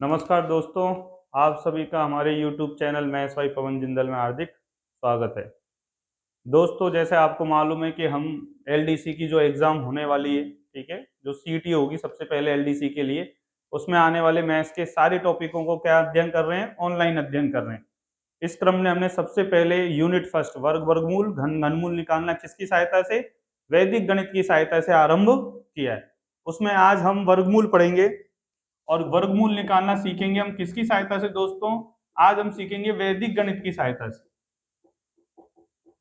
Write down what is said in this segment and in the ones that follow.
नमस्कार दोस्तों, आप सभी का हमारे YouTube चैनल मैथ्स बाय पवन जिंदल में हार्दिक स्वागत है। दोस्तों, जैसे आपको मालूम है कि हम एलडीसी की जो एग्ज़ाम होने वाली है, ठीक है, जो सीटी होगी सबसे पहले एलडीसी के लिए, उसमें आने वाले मैथ्स के सारे टॉपिकों को क्या अध्ययन कर रहे हैं, ऑनलाइन अध्ययन कर रहे हैं। इस क्रम में हमने सबसे पहले यूनिट फर्स्ट वर्ग वर्गमूल घन घनमूल निकालना किसकी सहायता से, वैदिक गणित की सहायता से आरंभ किया है। उसमें आज हम वर्गमूल पढ़ेंगे और वर्गमूल निकालना सीखेंगे हम किसकी सहायता से दोस्तों, आज हम सीखेंगे वैदिक गणित की सहायता से,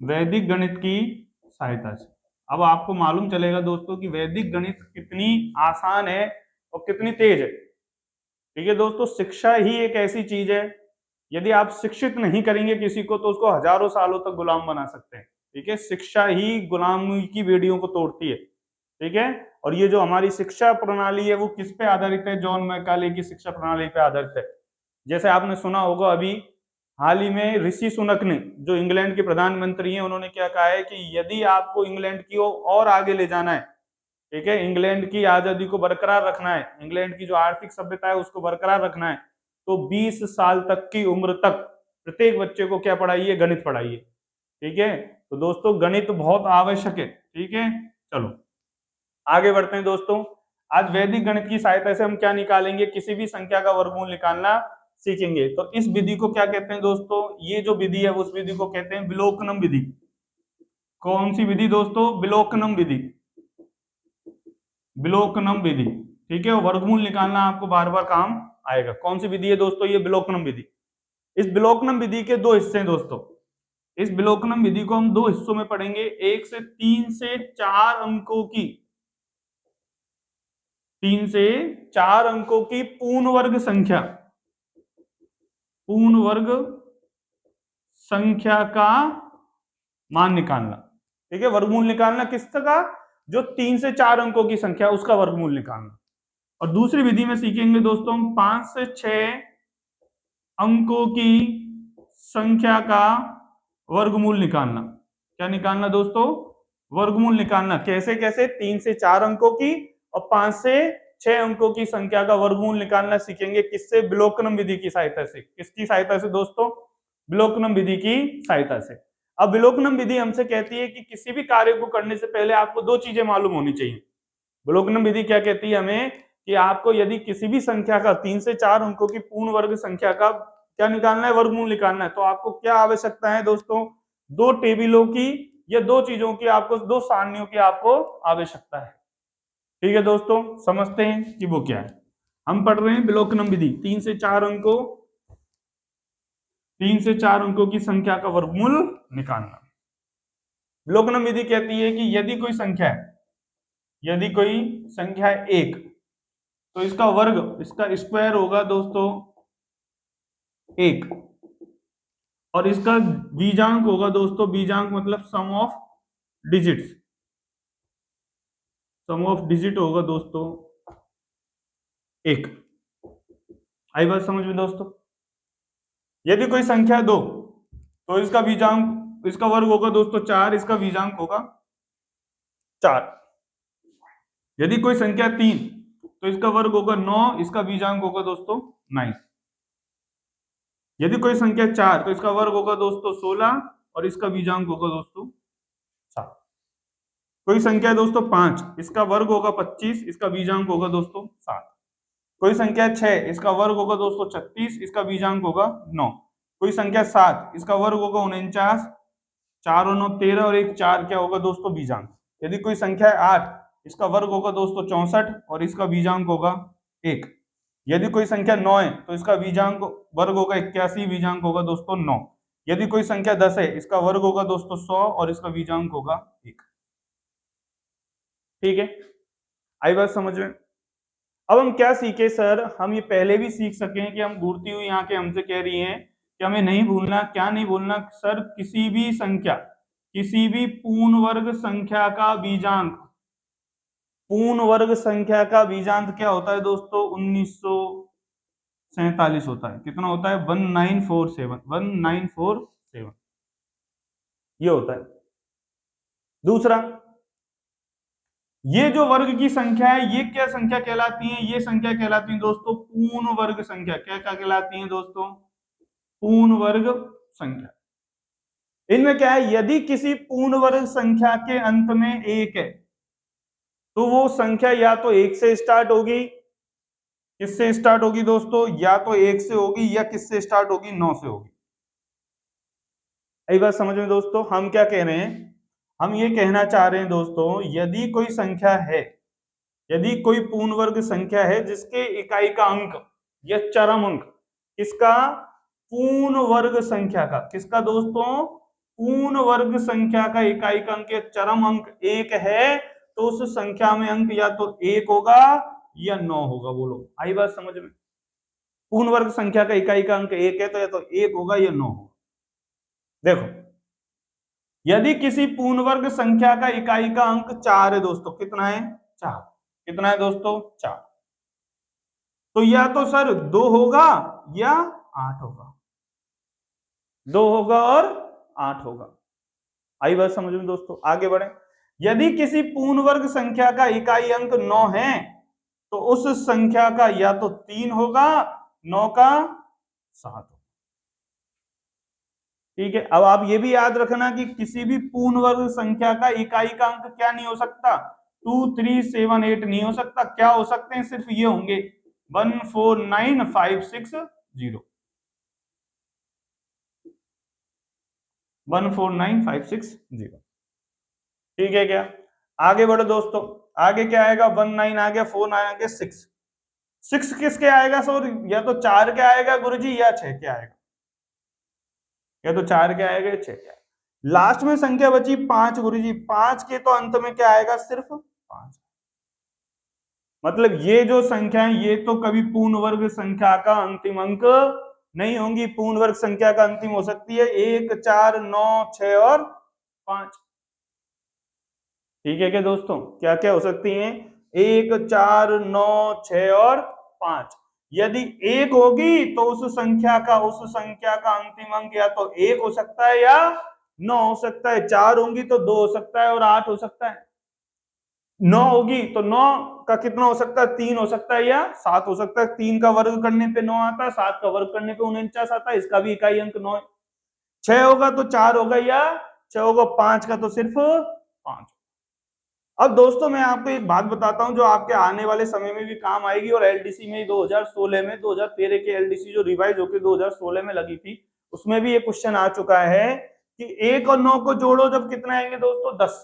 वैदिक गणित की सहायता से। अब आपको मालूम चलेगा दोस्तों कि वैदिक गणित कितनी आसान है और कितनी तेज है। ठीक है दोस्तों, शिक्षा ही एक ऐसी चीज है, यदि आप शिक्षित नहीं करेंगे किसी को तो उसको हजारों सालों तक गुलाम बना सकते हैं। ठीक है, शिक्षा ही गुलामी की बेड़ियों को तोड़ती है। ठीक है, और ये जो हमारी शिक्षा प्रणाली है वो किस पे आधारित है, जॉन मैकाले की शिक्षा प्रणाली पे आधारित है। जैसे आपने सुना होगा अभी हाल ही में ऋषि सुनक ने, जो इंग्लैंड के प्रधानमंत्री हैं, उन्होंने क्या कहा है कि यदि आपको इंग्लैंड की और आगे ले जाना है, ठीक है, इंग्लैंड की आजादी को बरकरार रखना है, इंग्लैंड की जो आर्थिक सभ्यता है उसको बरकरार रखना है, तो 20 साल तक की उम्र तक प्रत्येक बच्चे को क्या पढ़ाइए, गणित पढ़ाइए। ठीक है, तो दोस्तों गणित बहुत आवश्यक है। ठीक है, चलो आगे बढ़ते हैं दोस्तों। आज वैदिक गणित की सहायता से हम क्या निकालेंगे, किसी भी संख्या का वर्गमूल निकालना सीखेंगे। तो इस विधि को क्या कहते हैं दोस्तों, ये जो विधि है उस विधि को कहते हैं विलोकनम विधि। कौन सी विधि दोस्तों, विलोकनम विधि, विलोकनम विधि। ठीक है, वर्गमूल निकालना आपको बार बार काम आएगा। कौन सी विधि है दोस्तों, ये विलोकनम विधि। इस विलोकनम विधि के दो हिस्से हैं दोस्तों। इस विलोकनम विधि को हम दो हिस्सों में पढ़ेंगे, 3 से 4 अंकों की पूर्ण वर्ग संख्या, पूर्ण वर्ग संख्या का मान निकालना। ठीक है, वर्गमूल निकालना किसका, जो 3 से 4 अंकों की संख्या उसका वर्गमूल निकालना। और दूसरी विधि में सीखेंगे दोस्तों 5 से 6 अंकों की संख्या का वर्गमूल निकालना। क्या निकालना दोस्तों, वर्गमूल निकालना। कैसे कैसे, 3 से 4 अंकों की और 5 से 6 अंकों की संख्या का वर्गमूल निकालना सीखेंगे। किससे, विलोकनम विधि की सहायता से। किसकी सहायता से दोस्तों, विलोकनम विधि की सहायता से। अब विलोकनम विधि हमसे कहती है कि किसी भी कार्य को करने से पहले आपको दो चीजें मालूम होनी चाहिए। विलोकनम विधि क्या कहती है हमें, कि आपको यदि किसी भी संख्या का 3 से 4 अंकों की पूर्ण वर्ग संख्या का क्या निकालना है, वर्गमूल निकालना है, तो आपको क्या आवश्यकता है दोस्तों, दो टेबलों की या दो चीजों की, आपको दो सारणियों की आपको आवश्यकता है। ठीक है दोस्तों, समझते हैं कि वो क्या है। हम पढ़ रहे हैं विलोकनम विधि, 3 से 4 अंकों की संख्या का वर्गमूल निकालना। विलोकनम विधि कहती है कि यदि कोई संख्या है, यदि कोई संख्या है 1, तो इसका वर्ग, इसका स्क्वायर होगा दोस्तों 1, और इसका बीजांक होगा दोस्तों, बीजांक मतलब sum of digits, sum of digit होगा दोस्तों 1। आई बात समझ में दोस्तों। यदि कोई संख्या 2, तो इसका बीजांक, इसका वर्ग होगा दोस्तों 4, इसका बीजांक होगा 4। यदि कोई संख्या 3, तो इसका वर्ग होगा 9, इसका बीजांक होगा दोस्तों 9। यदि कोई संख्या 4, तो इसका वर्ग होगा दोस्तों 16 और इसका बीजांक होगा दोस्तों 7। कोई संख्या है दोस्तों 5, इसका वर्ग होगा 25, इसका बीजांक होगा दोस्तों 7। कोई संख्या 6, इसका वर्ग होगा दोस्तों 36, इसका बीजांक होगा 9। कोई संख्या 7, इसका वर्ग होगा 49, 4 और 9 13 और 1 4, क्या होगा दोस्तों, बीजांक। यदि कोई संख्या है 8, इसका वर्ग होगा दोस्तों 64 और इसका बीजांक होगा 1। यदि कोई संख्या 9 है, तो इसका बीजांक वर्ग होगा 81, बीजांक होगा दोस्तों 9। यदि कोई संख्या 10 है, इसका वर्ग होगा दोस्तों 100 और इसका बीजांक होगा 1। ठीक है, आई बात समझ में। अब हम क्या सीखे सर, हम ये पहले भी सीख सके कि हम घूरती हुई यहाँ के हमसे कह रही हैं कि हमें नहीं भूलना, क्या नहीं भूलना सर, किसी भी संख्या, किसी भी पूर्ण वर्ग संख्या का बीजांक, पूर्ण वर्ग संख्या का बीजांक क्या होता है दोस्तों, 1947 होता है। कितना होता है, 1947, 1947 ये होता है। दूसरा, ये जो वर्ग की संख्या है ये क्या संख्या कहलाती है? ये संख्या कहलाती है दोस्तों पूर्ण वर्ग संख्या। क्या क्या कहलाती है दोस्तों? पूर्ण वर्ग संख्या। इनमें क्या है, यदि किसी पूर्ण वर्ग संख्या के अंत में एक है तो वो संख्या या तो एक से स्टार्ट होगी, किससे स्टार्ट होगी दोस्तों? या तो एक से होगी या किससे स्टार्ट होगी? 9 से होगी। यही बात समझ में दोस्तों? हम क्या कह रहे हैं, हम ये कहना चाह रहे हैं दोस्तों, यदि कोई संख्या है, यदि कोई पूर्ण वर्ग संख्या है जिसके इकाई का अंक या चरम अंक, किसका? पूर्ण वर्ग संख्या का। किसका दोस्तों? पूर्ण वर्ग संख्या का इकाई का अंक या चरम अंक एक है तो उस संख्या में अंक या तो एक होगा या 9 होगा। बोलो, आई बात समझ में? पूर्ण वर्ग संख्या का इकाई का अंक एक है तो या तो एक होगा या 9 होगा। देखो, यदि किसी पूर्ण वर्ग संख्या का इकाई का अंक 4 है दोस्तों, कितना है? 4। कितना है दोस्तों? 4। तो या तो सर 2 होगा या 8 होगा। 2 होगा और 8 होगा। आई बात समझ में दोस्तों? आगे बढ़े। यदि किसी पूर्ण वर्ग संख्या का इकाई अंक 9 है तो उस संख्या का या तो 3 होगा, 9 का 7 होगा। ठीक है, अब आप ये भी याद रखना कि किसी भी पूर्ण वर्ग संख्या का इकाई का अंक क्या नहीं हो सकता? 2, 3, 7, 8 नहीं हो सकता। क्या हो सकते हैं? सिर्फ ये होंगे 1, 4, 9, 5, 6, 0। 1, 4, 9, 5, 6, 0। ठीक है क्या? आगे बढ़ो दोस्तों। आगे क्या आएगा? 1, 9 आ गया, 4, 9 आ गया, 6। 6 किसके आएगा सर? या तो 4 के आएगा गुरुजी या 6 के आएगा। या तो 4 के आएगा या 6 के आएगा। लास्ट में संख्या बची 5 गुरुजी। 5 के तो अंत में क्या आएगा? सिर्फ 5। मतलब ये जो संख्या है ये तो कभी पूर्ण वर्ग संख्या का अंतिम अंक नहीं होंगी। पूर्ण वर्ग संख्या का अंतिम हो सकती है 1, 4, 9, 6 और 5। ठीक है क्या दोस्तों? क्या क्या हो सकती हैं? 1, 4, 9, 6 और 5। यदि 1 होगी तो उस संख्या का अंतिम अंक या तो 1 हो सकता है या 9 हो सकता है। 4 होंगी तो 2 हो सकता है और 8 हो सकता है। 9 होगी तो 9 का कितना हो सकता है? 3 हो सकता है या 7 हो सकता है। 3 का वर्ग करने पे 9 आता है, 7 का वर्ग करने पे 49 आता है। इसका भी इकाई अंक 9 है। 6 होगा तो 4 होगा या 6 होगा। 5 का तो सिर्फ 5। अब दोस्तों मैं आपको एक बात बताता हूं जो आपके आने वाले समय में भी काम आएगी और एलडीसी में 2016 में 2013 के एलडीसी जो रिवाइज होकर 2016 में लगी थी उसमें भी ये क्वेश्चन आ चुका है कि 1 और 9 को जोड़ो जब कितना आएंगे दोस्तों? 10।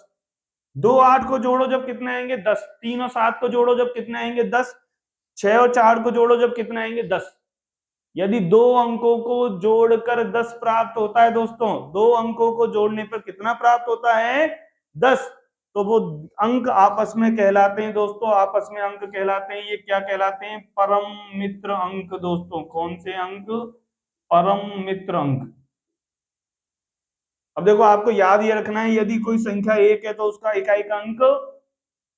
2, 8 को जोड़ो जब कितने आएंगे? 10। 3 और 7 को जोड़ो जब कितने आएंगे? 10। 6 और 4 को जोड़ो जब कितने आएंगे? 10। यदि 2 अंकों को जोड़कर 10 प्राप्त होता है दोस्तों, 2 अंकों को जोड़ने पर कितना प्राप्त होता है? 10। तो वो अंक आपस में कहलाते हैं दोस्तों, आपस में अंक कहलाते हैं। ये क्या कहलाते हैं? परम मित्र अंक दोस्तों। कौन से अंक? परम मित्र अंक। अब देखो आपको याद ये रखना है, यदि कोई संख्या 1 है तो उसका इकाई का अंक,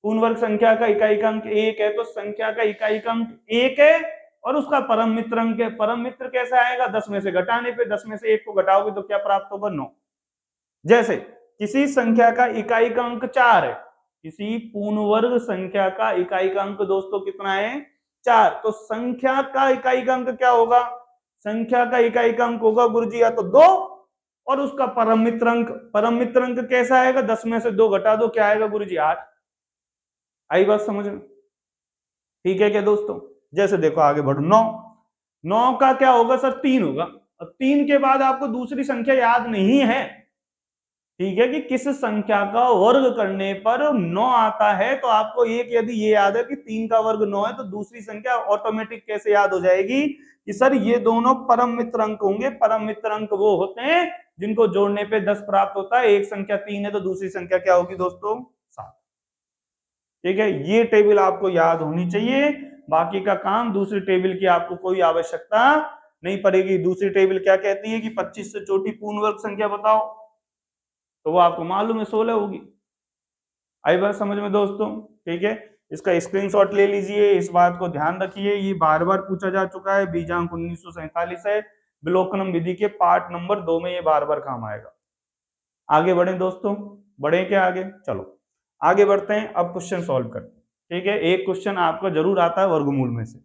पूर्ण वर्ग संख्या का इकाई का अंक 1 है तो संख्या का इकाई का अंक 1 है और उसका परम मित्र अंक है। परम मित्र कैसा आएगा? 10 में से घटाने पे, 10 में से 1 को घटाओगे तो क्या प्राप्त होगा? 9। जैसे किसी संख्या का इकाई का अंक 4 है, किसी पूर्ण वर्ग संख्या का इकाई का अंक दोस्तों कितना है? 4। तो संख्या का इकाई का अंक क्या होगा? संख्या का इकाई का अंक होगा गुरुजी या तो 2 और उसका परम मित्र अंक। परम मित्र अंक कैसा आएगा? 10 में से 2 घटा दो, क्या आएगा गुरुजी? 8। आई बात समझ में? ठीक है क्या दोस्तों? जैसे देखो आगे बढ़ो। 9। 9 का क्या होगा सर? 3 होगा। और 3 के बाद आपको दूसरी संख्या याद नहीं है, ठीक है, कि किस संख्या का वर्ग करने पर 9 आता है। तो आपको एक यदि ये याद है कि 3 का वर्ग 9 है तो दूसरी संख्या ऑटोमेटिक कैसे याद हो जाएगी कि सर ये दोनों परम मित्र अंक होंगे। परम मित्र अंक वो होते हैं जिनको जोड़ने पे 10 प्राप्त होता है। एक संख्या 3 है तो दूसरी संख्या क्या होगी दोस्तों? 7। ठीक है, ये टेबल आपको याद होनी चाहिए। बाकी का काम दूसरी टेबल की आपको कोई आवश्यकता नहीं पड़ेगी। दूसरी टेबल क्या कहती है कि 25 से छोटी पूर्ण वर्ग संख्या बताओ, तो वो आपको मालूम है 16 होगी। आई बात समझ में दोस्तों? ठीक है, इसका स्क्रीनशॉट ले लीजिए, इस बात को ध्यान रखिए। ये बार बार पूछा जा चुका है, बीजांक 1947 है, विलोकनम विधि के पार्ट नंबर 2 में ये बार बार काम आएगा। आगे बढ़े दोस्तों, बढ़े क्या आगे? चलो आगे बढ़ते हैं, अब क्वेश्चन सॉल्व करते हैं। ठीक है, एक क्वेश्चन आपका जरूर आता है वर्गमूल में से।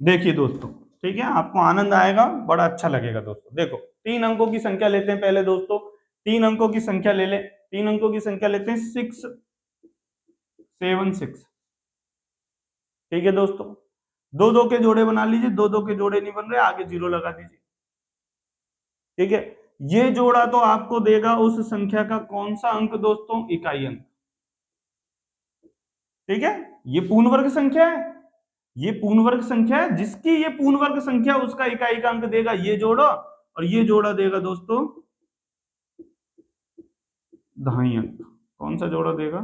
देखिए दोस्तों, ठीक है, आपको आनंद आएगा, बड़ा अच्छा लगेगा दोस्तों। देखो 3 अंकों की संख्या लेते हैं पहले दोस्तों, 3 अंकों की संख्या ले ले, 3 अंकों की संख्या लेते हैं 6 7 6। ठीक है दोस्तों, दो दो के जोड़े बना लीजिए, दो दो के जोड़े नहीं बन रहे, आगे 0 लगा दीजिए। ठीक है, ये जोड़ा तो आपको देगा उस संख्या का कौन सा अंक दोस्तों? इकाई अंक। ठीक है, ये पूर्ण वर्ग संख्या है, ये पूर्ण वर्ग संख्या है, जिसकी ये पूर्ण वर्ग संख्या उसका इकाई का अंक देगा ये जोड़ा, और ये जोड़ा देगा दोस्तों दहाई अंक। कौन सा जोड़ा देगा?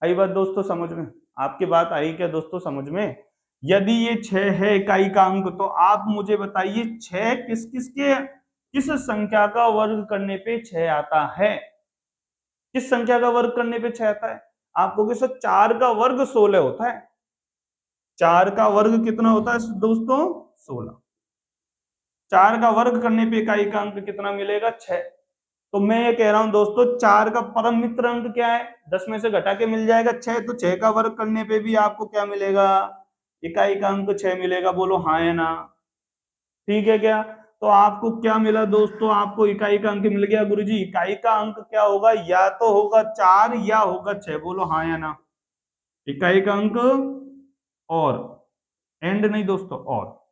आई बात दोस्तों समझ में? आपकी बात आई क्या दोस्तों समझ में? यदि ये 6 है इकाई का अंक, तो आप मुझे बताइए 6 किस संख्या का वर्ग करने पे 6 आता है? किस संख्या का वर्ग करने पे 6 आता है? आपको सर 4 का वर्ग 16 होता है। 4 का वर्ग कितना होता है दोस्तों? 16। 4 का वर्ग करने पे इकाई का अंक कितना मिलेगा? 6। तो मैं ये कह रहा हूं दोस्तों, 4 का परम मित्र अंक क्या है? 10 में से घटा के मिल जाएगा 6, तो 6 का वर्ग करने पे भी आपको क्या मिलेगा? इकाई का अंक 6 मिलेगा। बोलो हाँ या ना? ठीक है क्या? तो आपको क्या मिला दोस्तों? आपको इकाई का अंक मिल गया। गुरुजी इकाई का अंक क्या होगा? या तो होगा 4 या होगा 6। बोलो हाँ या ना? इकाई का अंक और एंड नहीं दोस्तों, और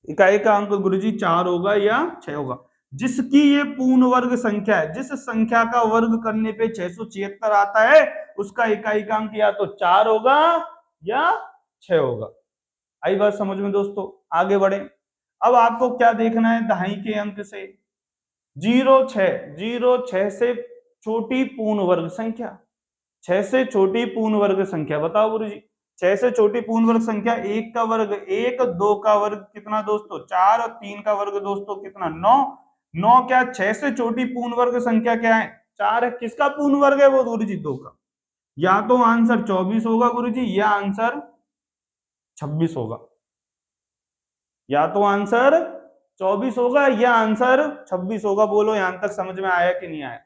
इकाई का अंक गुरुजी 4 होगा या 6 होगा। जिसकी ये पूर्ण वर्ग संख्या है, जिस संख्या का वर्ग करने पे 676 आता है, उसका इकाई का अंक या तो 4 होगा या 6 होगा। आई बात समझ में दोस्तों? आगे बढ़े, अब आपको क्या देखना है? दहाई के अंक से 0 6 से छोटी पूर्ण वर्ग संख्या, 6 से छोटी पूर्ण वर्ग संख्या बताओ गुरुजी। 6 से छोटी पूर्ण वर्ग संख्या, 1 का वर्ग 1, 2 का वर्ग कितना दोस्तों? 4, और 3 का वर्ग दोस्तों कितना? 9। 9 क्या 6 से छोटी पूर्ण वर्ग संख्या क्या है? 4 है। किसका पूर्ण वर्ग है वो गुरुजी? 2 का। या तो आंसर 24 होगा गुरुजी, या आंसर 26 होगा। या तो आंसर 24 होगा या आंसर 26 होगा। बोलो यहां तक समझ में आया कि नहीं आया?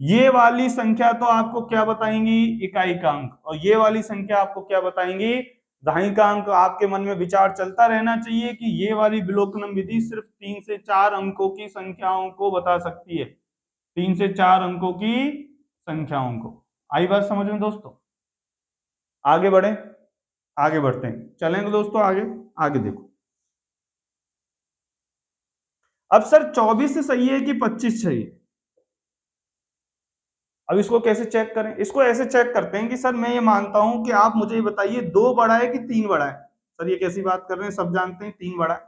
ये वाली संख्या तो आपको क्या बताएंगी? इकाई का अंक। और ये वाली संख्या आपको क्या बताएंगी? दहाई का अंक। आपके मन में विचार चलता रहना चाहिए कि ये वाली विलोकनम विधि सिर्फ 3 से 4 अंकों की संख्याओं को बता सकती है। 3 से 4 अंकों की संख्याओं को। आई बात समझ में दोस्तों? आगे बढ़े, आगे बढ़ते हैं, चलेंगे दोस्तों आगे। आगे देखो, अब सर 24 सही है कि 25 सही है? अब इसको कैसे चेक करें? इसको ऐसे चेक करते हैं कि सर मैं ये मानता हूं कि आप मुझे बताइए 2 बड़ा है कि 3 बड़ा है? सर ये कैसी बात कर रहे हैं? सब जानते हैं 3 बड़ा है।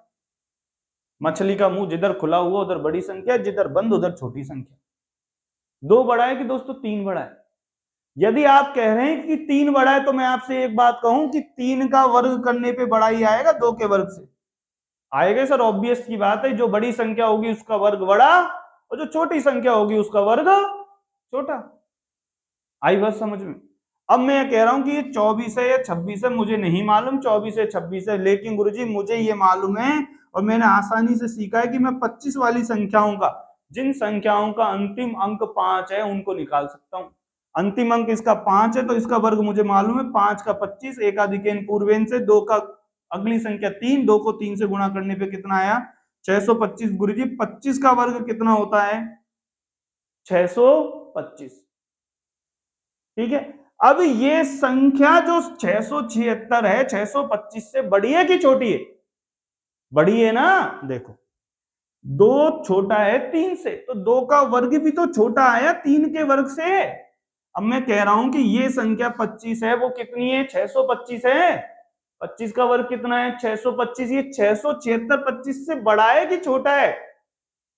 मछली का मुंह जिधर खुला हुआ उधर बड़ी संख्या, जिधर बंद उधर छोटी संख्या। 2 बड़ा है कि दोस्तों 3 बड़ा है? यदि आप कह रहे हैं कि 3 बड़ा है, तो मैं आपसे एक बात कहूं कि 3 का वर्ग करने पे बड़ा ही आएगा 2 के वर्ग से? आएगा सर, ऑब्वियस की बात है। जो बड़ी संख्या होगी उसका वर्ग बड़ा, और जो छोटी संख्या होगी उसका वर्ग छोटा। आई बात समझ में? अब मैं कह रहा हूं कि ये 24 है या 26 है, मुझे नहीं मालूम 24 है 26 है, लेकिन गुरुजी मुझे ये मालूम है और मैंने आसानी से सीखा है कि मैं 25 वाली संख्याओं का, जिन संख्याओं का अंतिम अंक 5 है, उनको निकाल सकता हूं। अंतिम अंक इसका 5 है, तो इसका वर्ग मुझे मालूम है। 5 का 25, एकाधिकेन पूर्वेन से, 2 का अगली संख्या 3, 2 को 3 से गुणा करने पे कितना आया? 625। गुरुजी 25 का वर्ग कितना होता है? 625। ठीक है, अब ये संख्या जो 676 है, 625 से बड़ी है कि छोटी है? बड़ी है ना? देखो 2 छोटा है 3 से, तो 2 का वर्ग भी तो छोटा आया 3 के वर्ग से। अब मैं कह रहा हूं कि ये संख्या 25 है, वो कितनी है? 625 है। 25 का वर्ग कितना है? 625। ये 676 25 से बड़ा है कि छोटा है?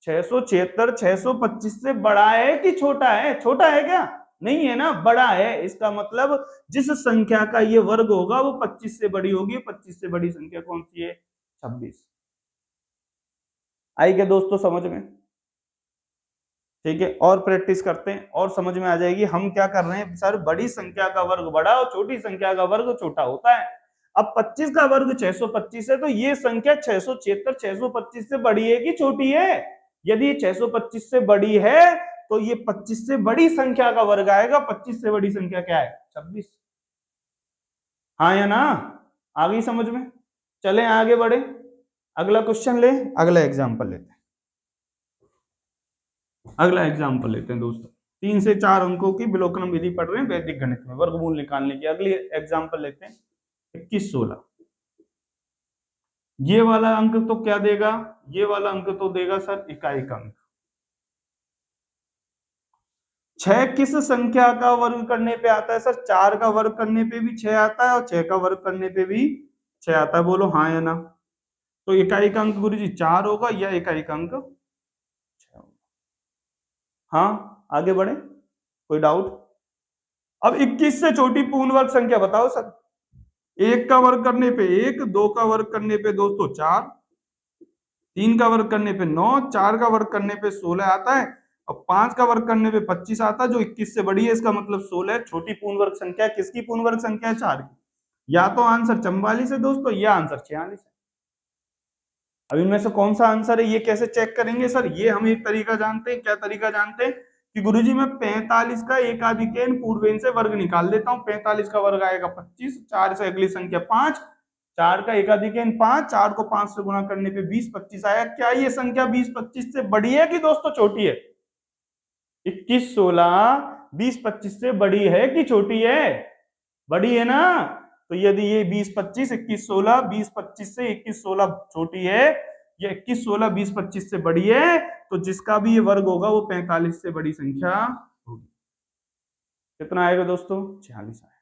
676 625 से बड़ा है कि छोटा है? छोटा है क्या? नहीं है ना, बड़ा है। इसका मतलब जिस संख्या का ये वर्ग होगा वो 25 से बड़ी होगी। 25 से बड़ी संख्या कौन सी है? 26। आई क्या दोस्तों समझ में? ठीक है, और प्रैक्टिस करते हैं और समझ में आ जाएगी हम क्या कर रहे हैं। सर बड़ी संख्या का वर्ग बड़ा और छोटी संख्या का वर्ग छोटा होता है। अब 25 का वर्ग 625 है तो ये संख्या 676 625 से बड़ी है कि छोटी है? यदि ये 625 से बड़ी है तो ये 25 से बड़ी संख्या का वर्ग आएगा। 25 से बड़ी संख्या क्या है? 26। हाँ या ना? आ गई समझ में? चलें आगे बढ़े, अगला क्वेश्चन ले, अगला एग्जाम्पल लेते हैं। अगला एग्जाम्पल लेते हैं दोस्तों, 3 से 4 अंकों की विलोकन विधि पढ़ रहे हैं वैदिक गणित में, वर्गमूल निकालने की। अगली एग्जाम्पल लेते हैं 21 16। ये वाला अंक तो क्या देगा? ये वाला अंक तो देगा सर इकाई का अंक। 6 किस संख्या का वर्ग करने पे आता है? सर 4 का वर्ग करने पे भी 6 आता है और 6 का वर्ग करने पे भी 6 आता है। बोलो हाँ या ना? तो इकाई का अंक गुरुजी 4 होगा या इकाई का अंक 6 होगा? हाँ आगे बढ़े, कोई डाउट? अब 21 से छोटी पूर्ण वर्ग संख्या बताओ सर। 1 का वर्ग करने पे 1, 2 का वर्ग करने पे दोस्तों 4, 3 का वर्ग करने पे 9, 4 का वर्ग करने पे 16 आता है और 5 का वर्ग करने पे 25 आता है, जो 21 से बड़ी है। इसका मतलब 16 छोटी पूर्ण वर्ग संख्या। किसकी पूर्ण वर्ग संख्या है? 4 की। या तो आंसर 44 है दोस्तों या आंसर 46 है। अब इनमें से कौन सा आंसर है ये कैसे चेक करेंगे सर? ये हम एक तरीका जानते हैं। क्या तरीका जानते हैं? कि गुरुजी मैं 45 का एकाधिकेन पूर्वेन से वर्ग निकाल देता हूं। 45 का वर्ग आएगा 25, 4 से अगली संख्या 5, 4 का एकाधिकेन 5, 4 को 5 से गुणा करने पे 20 25 आया। क्या ये संख्या 20 25 से बड़ी है कि दोस्तों छोटी है? 21 16 20 25 से बड़ी है कि छोटी है? बड़ी है ना? तो यदि ये 20 25 21 16 20 25 से 21 16 छोटी है, या 21 16 20 25 से बड़ी है, तो जिसका भी ये वर्ग होगा वो 45 से बड़ी संख्या होगी। कितना आएगा दोस्तों? 46 आएगा।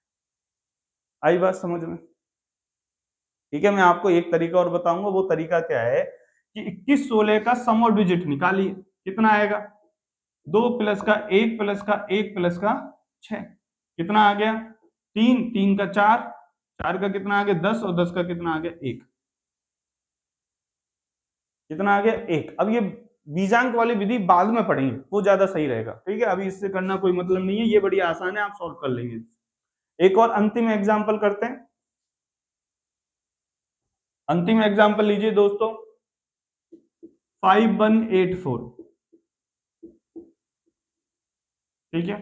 आई बात समझ में? ठीक है, मैं आपको एक तरीका और बताऊंगा। वो तरीका क्या है कि 21 16 का सम और डिजिट निकालिए। कितना आएगा? 2 प्लस का 1 प्लस का 1 प्लस का 6। कितना आ गया? 3, 3 का 4, 4 का कितना आ गया? 10 और 10 का कितना आ गया? 1। कितना आ गया? 1। अब ये बीजांक वाली विधि बाद में पढ़ेंगे, वो ज्यादा सही रहेगा। ठीक है, अभी इससे करना कोई मतलब नहीं है, ये बड़ी आसान है, आप सॉल्व कर लेंगे। एक और अंतिम एग्जाम्पल करते हैं। अंतिम एग्जाम्पल लीजिए दोस्तों, 5184। ठीक है,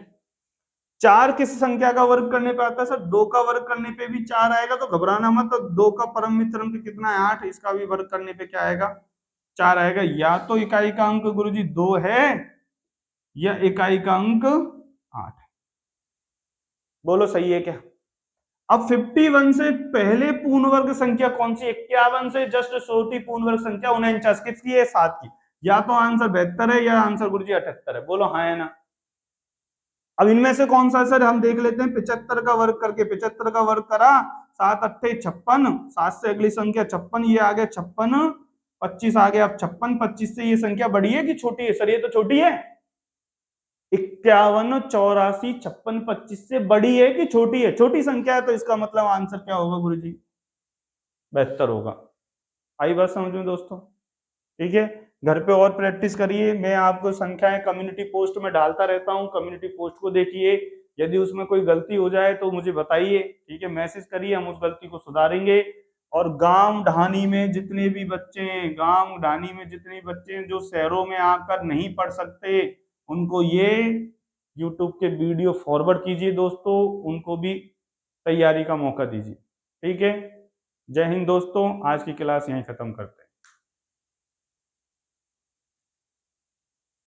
4 किस संख्या का वर्ग करने पे आता है? सर 2 का वर्ग करने पे भी 4 आएगा, तो घबराना मत। तो 2 का परम मित्र अंक कितना है? 8। इसका भी वर्ग करने पे क्या आएगा? 4 आएगा। या तो इकाई का अंक गुरुजी 2 है या इकाई का अंक 8 है। बोलो सही है क्या? अब 51 से पहले पूर्ण वर्ग संख्या कौन सी? 51 से जस्ट छोटी पूर्ण वर्ग संख्या 49 किसकी है? 7 की। या तो आंसर 72 है या आंसर गुरुजी 78 है। बोलो हाँ है ना? अब इनमें से कौन सा? सर हम देख लेते हैं। 75 का वर्ग करके 75 का वर्ग करा, 7 अट्ठे 56, 7 से अगली संख्या 56, ये आ गया 56, 25 आ गया। अब 56 25 से ये संख्या बड़ी है कि छोटी है? सर ये तो छोटी है। 51 84 56 25 से बड़ी है कि छोटी है? छोटी संख्या है, तो इसका मतलब आंसर क्या होगा गुरुजी? 72 होगा। आई बात समझ में दोस्तों? ठीक है, घर पे और प्रैक्टिस करिए। मैं आपको संख्याएं कम्युनिटी पोस्ट में डालता रहता हूं, कम्युनिटी पोस्ट को देखिए। यदि उसमें कोई गलती हो जाए तो मुझे बताइए। ठीक है, मैसेज करिए, हम उस गलती को सुधारेंगे। और गांव ढानी में जितने भी बच्चे हैं, गांव ढानी में जितने भी बच्चे हैं जो शहरों में आकर नहीं पढ़ सकते, उनको ये यूट्यूब के वीडियो फॉरवर्ड कीजिए दोस्तों, उनको भी तैयारी का मौका दीजिए। ठीक है, जय हिंद दोस्तों। आज की क्लास यहीं खत्म करते हैं।